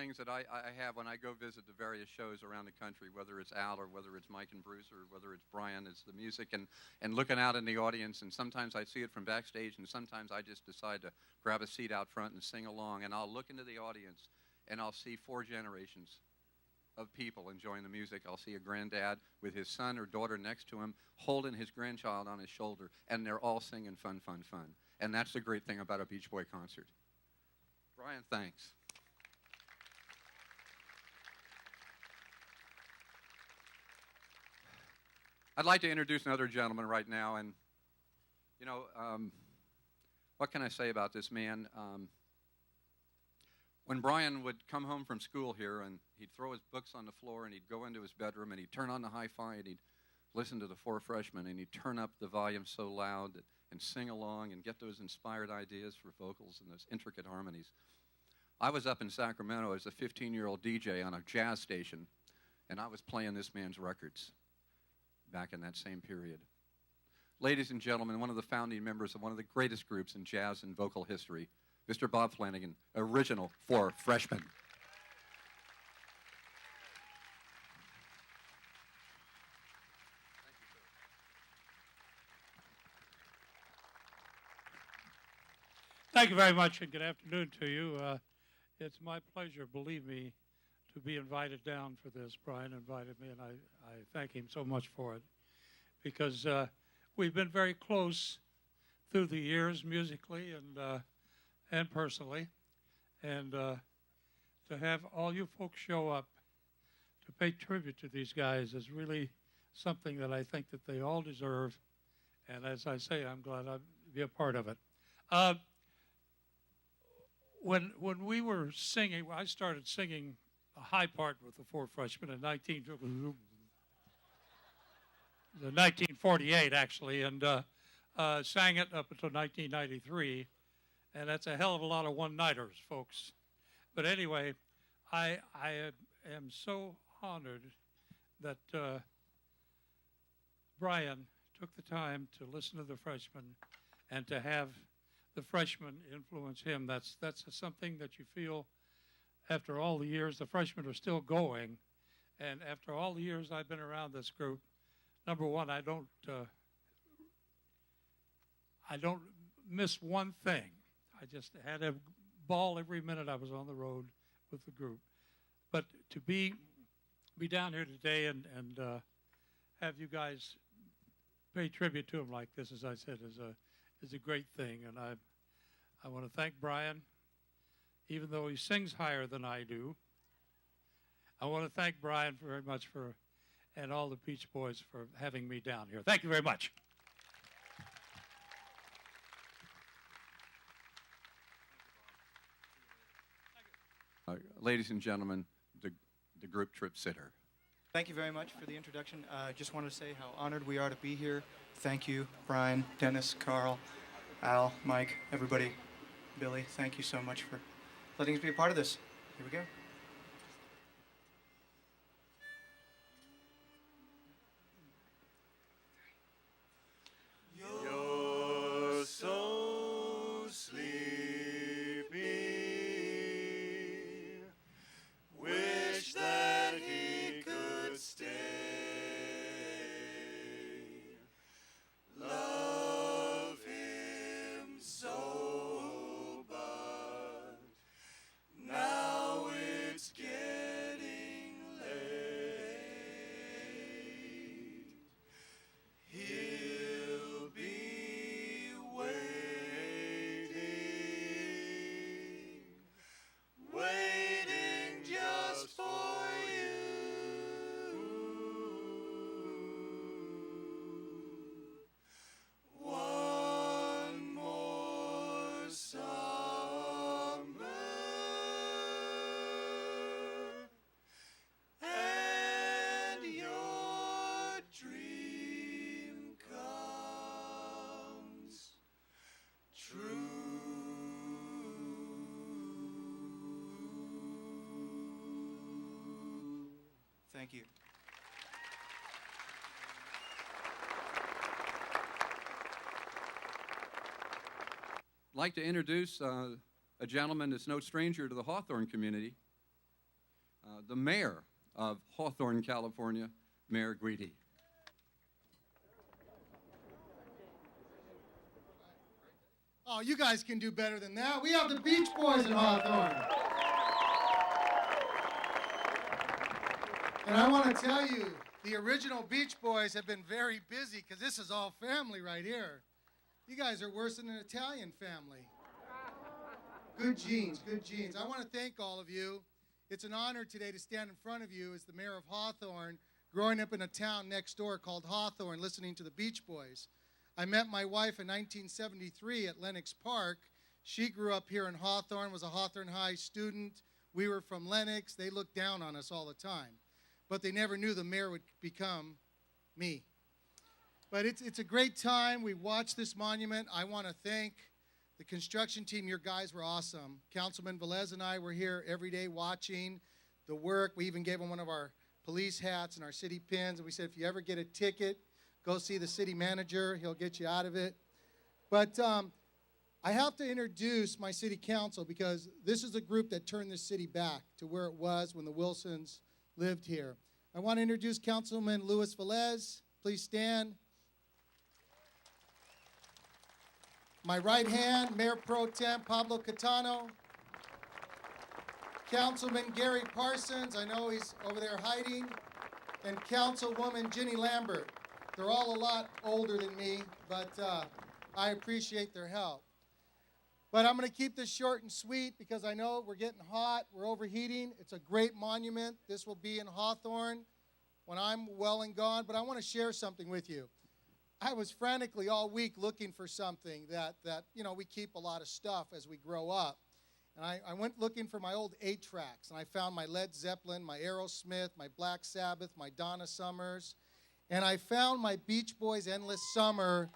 things that I have when I go visit the various shows around the country, whether it's Al or whether it's Mike and Bruce or whether it's Brian, is the music and looking out in the audience. And sometimes I see it from backstage, and sometimes I just decide to grab a seat out front and sing along. And I'll look into the audience, and I'll see 4 generations of people enjoying the music. I'll see a granddad with his son or daughter next to him, holding his grandchild on his shoulder, and they're all singing fun, fun, fun. And that's the great thing about a Beach Boy concert. Brian, thanks. I'd like to introduce another gentleman right now, and what can I say about this man? When Brian would come home from school here, and he'd throw his books on the floor, and he'd go into his bedroom, and he'd turn on the hi-fi, and he'd listen to the 4 Freshmen, and he'd turn up the volume so loud and sing along and get those inspired ideas for vocals and those intricate harmonies. I was up in Sacramento as a 15-year-old DJ on a jazz station, and I was playing this man's records back in that same period. Ladies and gentlemen, one of the founding members of one of the greatest groups in jazz and vocal history, Mr. Bob Flanagan, original 4 Freshmen. Thank you very much, and good afternoon to you. It's my pleasure, believe me, to be invited down for this. Brian invited me, and I thank him so much for it, because we've been very close through the years, musically and personally, and to have all you folks show up to pay tribute to these guys is really something that I think that they all deserve, and as I say, I'm glad I'd be a part of it. When we were singing, I started singing a high part with the 4 Freshmen in 1948, actually, and sang it up until 1993, and that's a hell of a lot of one-nighters, folks. But anyway, I am so honored that Brian took the time to listen to the Freshmen and to have the Freshmen influence him. That's something that you feel after all the years. The Freshmen are still going, and after all the years I've been around this group, number one, I don't miss one thing. I just had a ball every minute I was on the road with the group. But to be down here today and have you guys pay tribute to him like this, as I said, is a great thing. And I want to thank Brian, even though he sings higher than I do. I want to thank Brian very much and all the Beach Boys for having me down here. Thank you very much. Ladies and gentlemen, the group Trip Sitter. Thank you very much for the introduction. I just want to say how honored we are to be here. Thank you, Brian, Dennis, Carl, Al, Mike, everybody, Billy. Thank you so much for letting us be a part of this. Here we go. You're so sleepy. Wish that he could stay. Love him so, but now it's getting late. He'll be waiting just for you. One more summer, and your dream comes true. Thank you. I'd like to introduce a gentleman that's no stranger to the Hawthorne community, the mayor of Hawthorne, California, Mayor Guidi. Oh, you guys can do better than that. We have the Beach Boys in Hawthorne. And I want to tell you, the original Beach Boys have been very busy because this is all family right here. You guys are worse than an Italian family. Good genes, good genes. I want to thank all of you. It's an honor today to stand in front of you as the mayor of Hawthorne, growing up in a town next door called Hawthorne, listening to the Beach Boys. I met my wife in 1973 at Lenox Park. She grew up here in Hawthorne, was a Hawthorne High student. We were from Lenox. They looked down on us all the time. But they never knew the mayor would become me. But it's a great time. We watched this monument. I want to thank the construction team. Your guys were awesome. Councilman Velez and I were here every day watching the work. We even gave them one of our police hats and our city pins. And we said, if you ever get a ticket, go see the city manager. He'll get you out of it. But I have to introduce my city council because this is a group that turned this city back to where it was when the Wilsons lived here. I want to introduce Councilman Luis Velez. Please stand. My right hand, Mayor Pro Tem Pablo Catano. Councilman Gary Parsons, I know he's over there hiding. And Councilwoman Ginny Lambert. They're all a lot older than me, but I appreciate their help. But I'm going to keep this short and sweet because I know we're getting hot, we're overheating. It's a great monument. This will be in Hawthorne when I'm well and gone, but I want to share something with you. I was frantically all week looking for something that we keep a lot of stuff as we grow up. And I went looking for my old 8-tracks, and I found my Led Zeppelin, my Aerosmith, my Black Sabbath, my Donna Summers, and I found my Beach Boys' Endless Summer.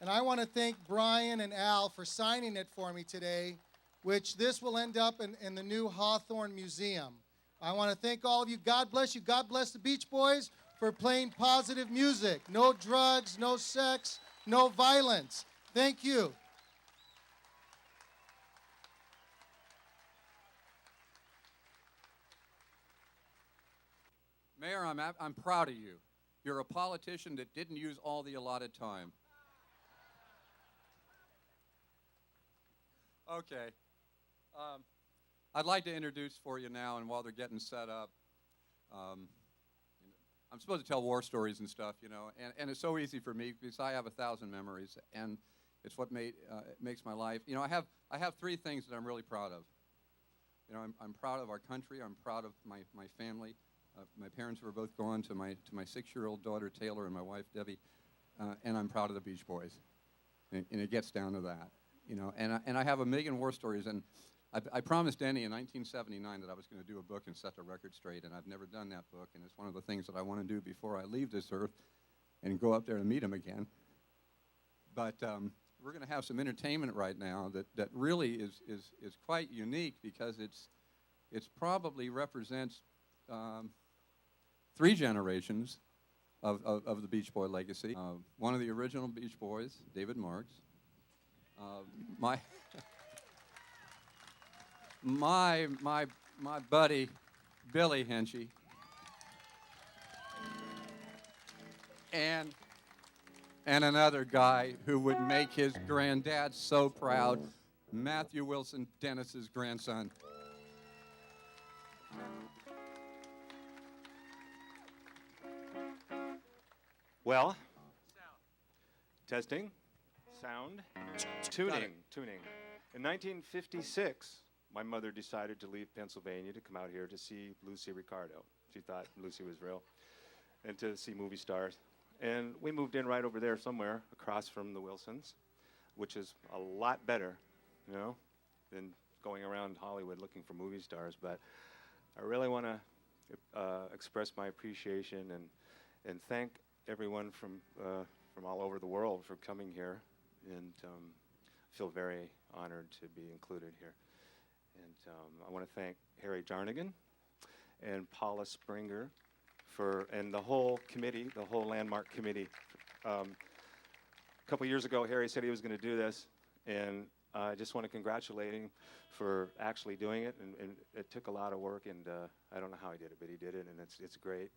And I want to thank Brian and Al for signing it for me today, which this will end up in the new Hawthorne Museum. I want to thank all of you. God bless you. God bless the Beach Boys for playing positive music. No drugs, no sex, no violence. Thank you. Mayor, I'm proud of you. You're a politician that didn't use all the allotted time. Okay. I'd like to introduce for you now, and while they're getting set up, I'm supposed to tell war stories and stuff, and it's so easy for me because I have 1,000 memories, and it's what makes my life. I have 3 things that I'm really proud of. I'm proud of our country. I'm proud of my family. My parents were both gone, to my 6-year-old daughter Taylor and my wife Debbie, and I'm proud of the Beach Boys. And it gets down to that, And I have a million war stories, and I promised Denny in 1979 that I was going to do a book and set the record straight, and I've never done that book, and it's one of the things that I want to do before I leave this earth and go up there and meet him again. But we're going to have some entertainment right now that really is quite unique because it's probably represents 3 generations of the Beach Boy legacy. One of the original Beach Boys, David Marks. My buddy, Billy Henchy. And another guy who would make his granddad so proud, Matthew Wilson, Dennis's grandson. Well, testing, sound, tuning. In 1956, my mother decided to leave Pennsylvania to come out here to see Lucy Ricardo. She thought Lucy was real, and to see movie stars. And we moved in right over there somewhere across from the Wilsons, which is a lot better, than going around Hollywood looking for movie stars. But I really want to express my appreciation and thank everyone from all over the world for coming here, and feel very honored to be included here. And I want to thank Harry Jarnigan and Paula Springer and the whole committee, the whole Landmark Committee. A couple years ago, Harry said he was going to do this, and I just want to congratulate him for actually doing it, and it took a lot of work, and I don't know how he did it, but he did it, and it's great.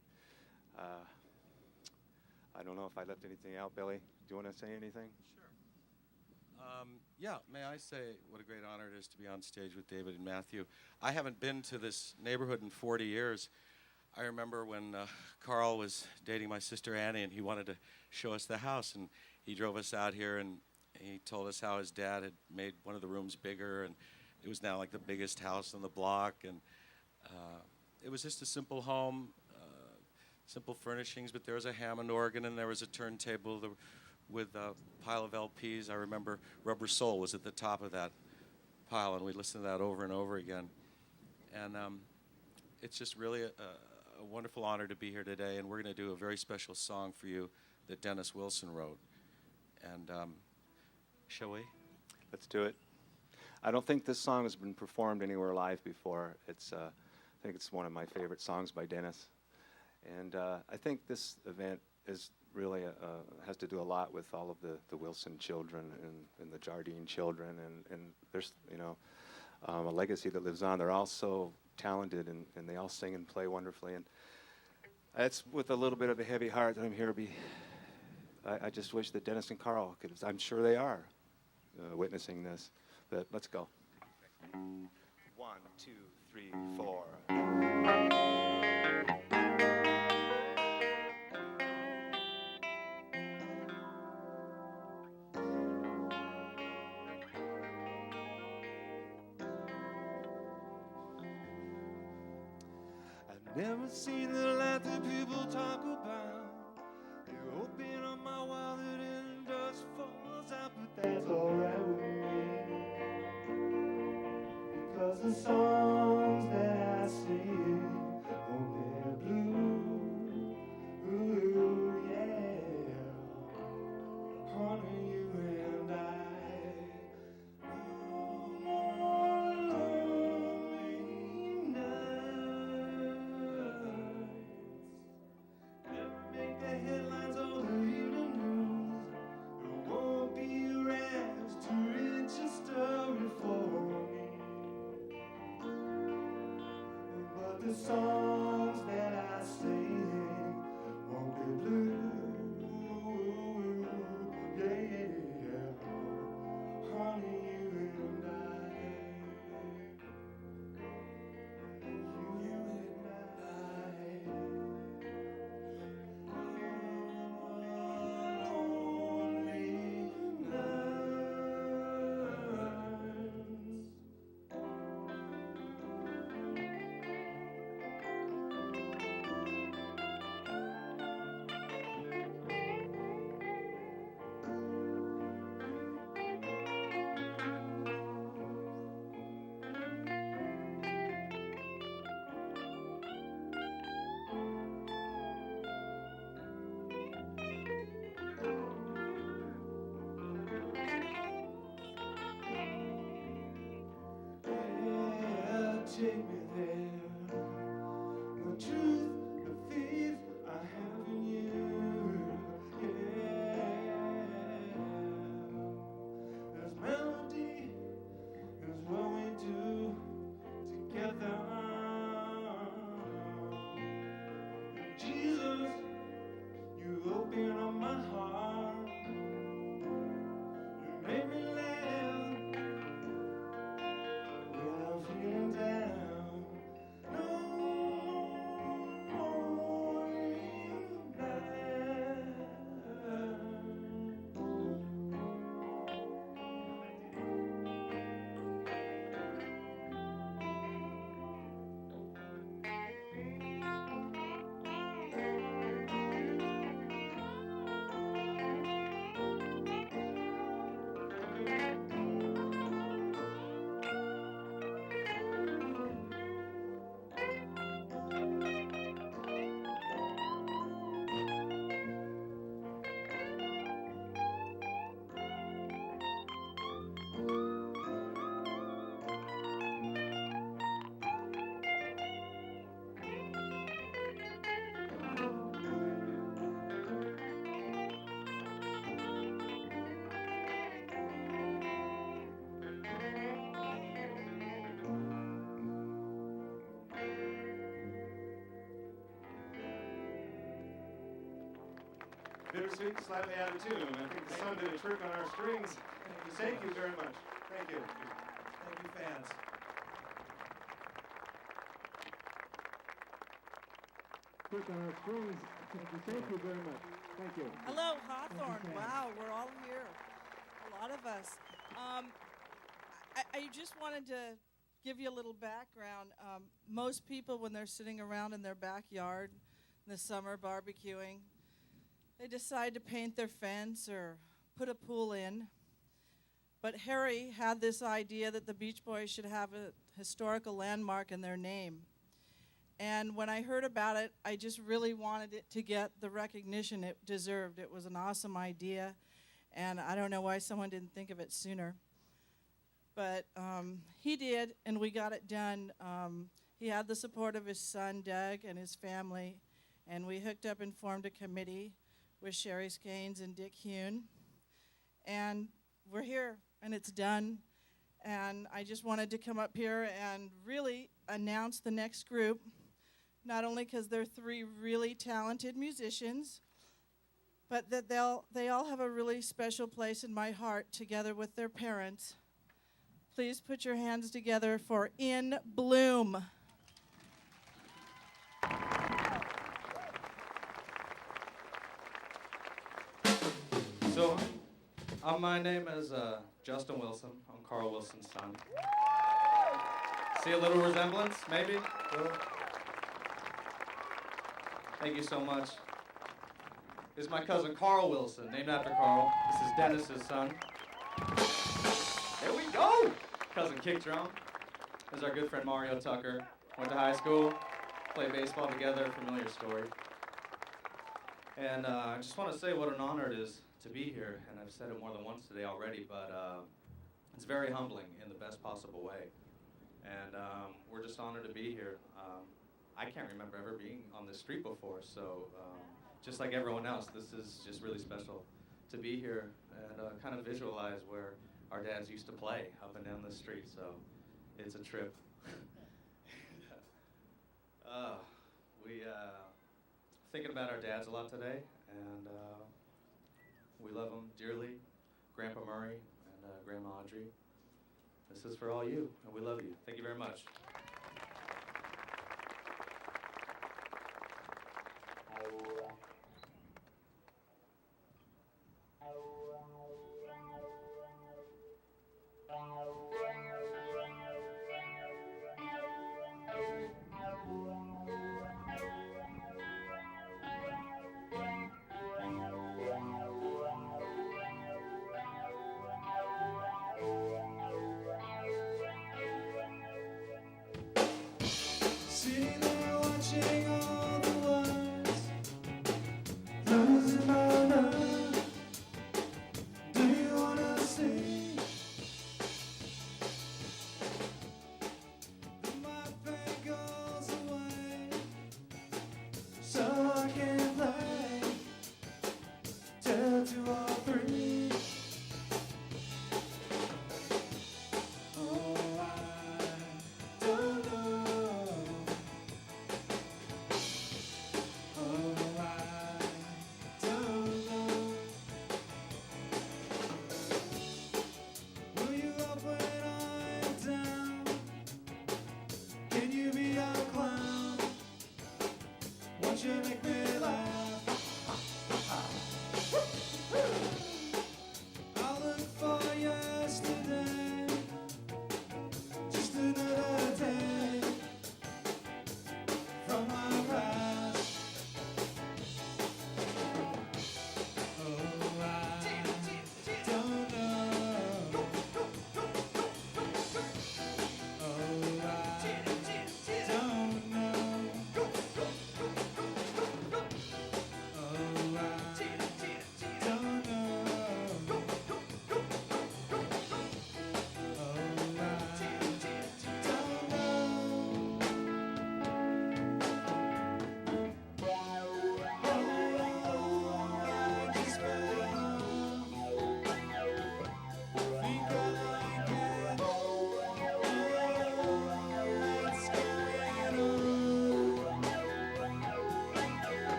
I don't know if I left anything out, Billy. Do you want to say anything? Yeah, may I say what a great honor it is to be on stage with David and Matthew. I haven't been to this neighborhood in 40 years. I remember when Carl was dating my sister Annie, and he wanted to show us the house, and he drove us out here, and he told us how his dad had made one of the rooms bigger, and it was now like the biggest house on the block, and it was just a simple home, simple furnishings, but there was a Hammond organ, and there was a turntable with a pile of LPs. I remember Rubber Soul was at the top of that pile, and we listened to that over and over again. And it's just really a wonderful honor to be here today, and we're going to do a very special song for you that Dennis Wilson wrote. And shall we? Let's do it. I don't think this song has been performed anywhere live before. I think it's one of my favorite songs by Dennis. And I think this event is really has to do a lot with all of the Wilson children and the Jardine children, and there's a legacy that lives on. They're all so talented, and they all sing and play wonderfully, and it's with a little bit of a heavy heart that I'm here to be. I just wish that Dennis and Carl could. I'm sure they are witnessing this, but let's go. 1, 2, 3, 4. Never seen the life that people talk about. You open up my wallet and dust falls out, but that's alright with me. Because the songs that I sing, oh, they're blue. Ooh, yeah. Honey, you and I. The songs that I sing won't be blue, yeah, honey, you and I, you and I, lonely nights. Take me there. The truth, the faith I have in you. Yeah. There's melody, is what we do together. And Jesus, you open up my heart. You make me laugh. When I'm feeling down, Bittersweet, slightly out of tune. I think the son did a trick on our strings. Thank you very much. Thank you. Thank you, fans. Trick on our strings. Thank you very much. Thank you. Hello, Hawthorne. Wow, we're all here. A lot of us. I just wanted to give you a little background. Most people, when they're sitting around in their backyard in the summer barbecuing, they decide to paint their fence or put a pool in. But Harry had this idea that the Beach Boys should have a historical landmark in their name. And when I heard about it, I just really wanted it to get the recognition it deserved. It was an awesome idea, and I don't know why someone didn't think of it sooner. But he did, and we got it done. He had the support of his son, Doug, and his family, and we hooked up and formed a committee with Sherry Skanes and Dick Hune. And we're here, and it's done. And I just wanted to come up here and really announce the next group, not only because they're three really talented musicians, but that they all have a really special place in my heart together with their parents. Please put your hands together for In Bloom. So, my name is Justin Wilson. I'm Carl Wilson's son. See a little resemblance, maybe? Thank you so much. This is my cousin Carl Wilson, named after Carl. This is Dennis's son. There we go! Cousin kick drum. This is our good friend Mario Tucker. Went to high school, played baseball together, familiar story. And I just want to say what an honor it is to be here, and I've said it more than once today already, but it's very humbling in the best possible way. And we're just honored to be here. I can't remember ever being on this street before, so just like everyone else, this is just really special to be here and kind of visualize where our dads used to play up and down the street, so it's a trip. We thinking about our dads a lot today, and we love them dearly, Grandpa Murray and Grandma Audrey. This is for all you, and we love you. Thank you very much. Sitting there watching all the words, losing my mind. Do you wanna see that my pain goes away, so I can play till 2 or 3. Oh, I don't know. Oh, I don't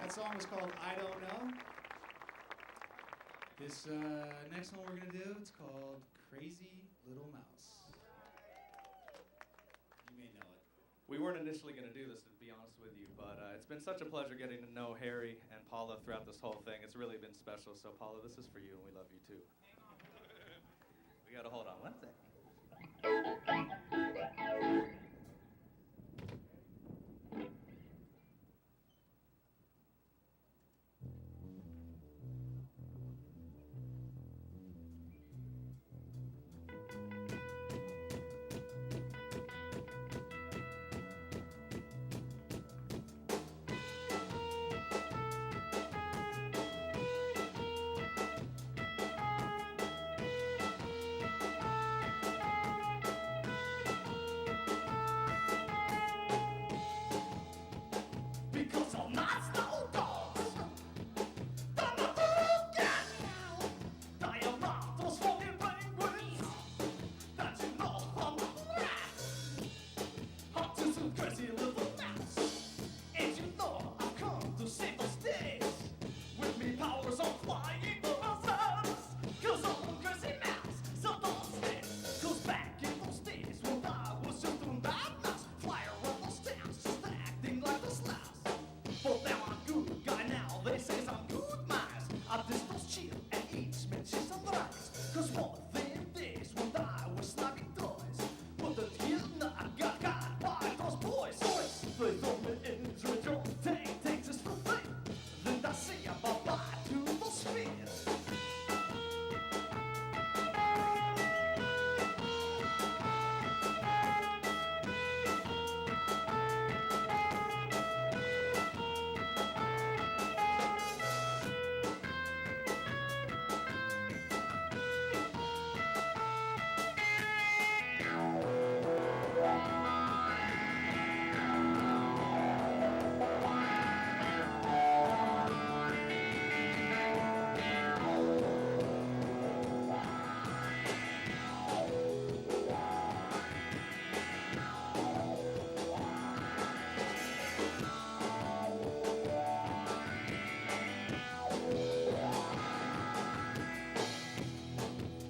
That song was called I Don't Know. This next one we're going to do, it's called Crazy Little Mouse. You may know it. We weren't initially going to do this, to be honest with you, but it's been such a pleasure getting to know Harry and Paula throughout this whole thing. It's really been special. So, Paula, this is for you, and we love you too. We got to hold on one second. Because I'm not no dogs. I am not those fucking penguins that you know from the rats. I'm just a crazy little mouse, and you know I've come to save those days. With me powers of flying for myself, 'cause I'm a crazy mouse, so don't stay. 'Cause back in those days when I was just a bad mouse, flyer on those stairs, just acting like a slouch. But now I'm good guy now, they say I'm good mice. I just don't chill and eat minces and rice. 'Cause one of them days when I was snapping toys, but the deal I got by those boys. They throw me into a joint, take this for free. Then I say bye-bye to those fears.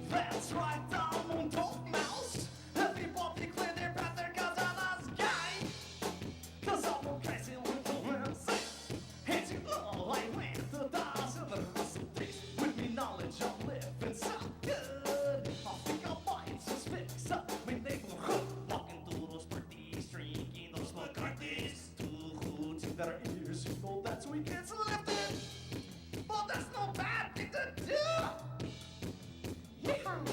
That's right, I'm on top mouse. Everybody clear their path there, 'cause I'm a guy. 'Cause I'm a crazy little mouse. And you know I went to dozen recipes. With me knowledge I'm living so good. I think I might just fix up my neighborhood. Walking through those pretty drinking those McCarthy's. Two hoods in their ears, you know that's weekends lifted. But that's no bad thing to do. Yeehaw!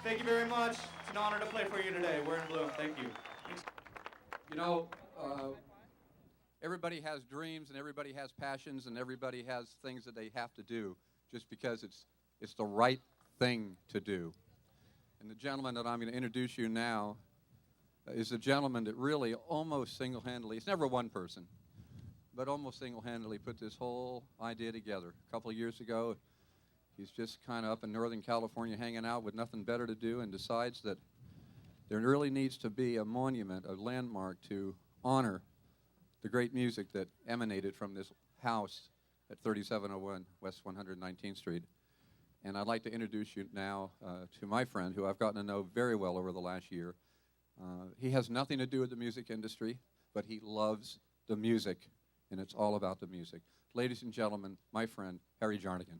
Thank you very much. It's an honor to play for you today. We're in bloom. Thank you. You know, everybody has dreams and everybody has passions and everybody has things that they have to do just because it's the right thing to do. And the gentleman that I'm going to introduce you now is a gentleman that really almost single-handedly, it's never one person, but almost single-handedly put this whole idea together. A couple of years ago, he's just kind of up in Northern California hanging out with nothing better to do and decides that there really needs to be a monument, a landmark to honor the great music that emanated from this house at 3701 West 119th Street. And I'd like to introduce you now to my friend, who I've gotten to know very well over the last year. He has nothing to do with the music industry, but he loves the music, and it's all about the music. Ladies and gentlemen, my friend, Harry Jarnigan.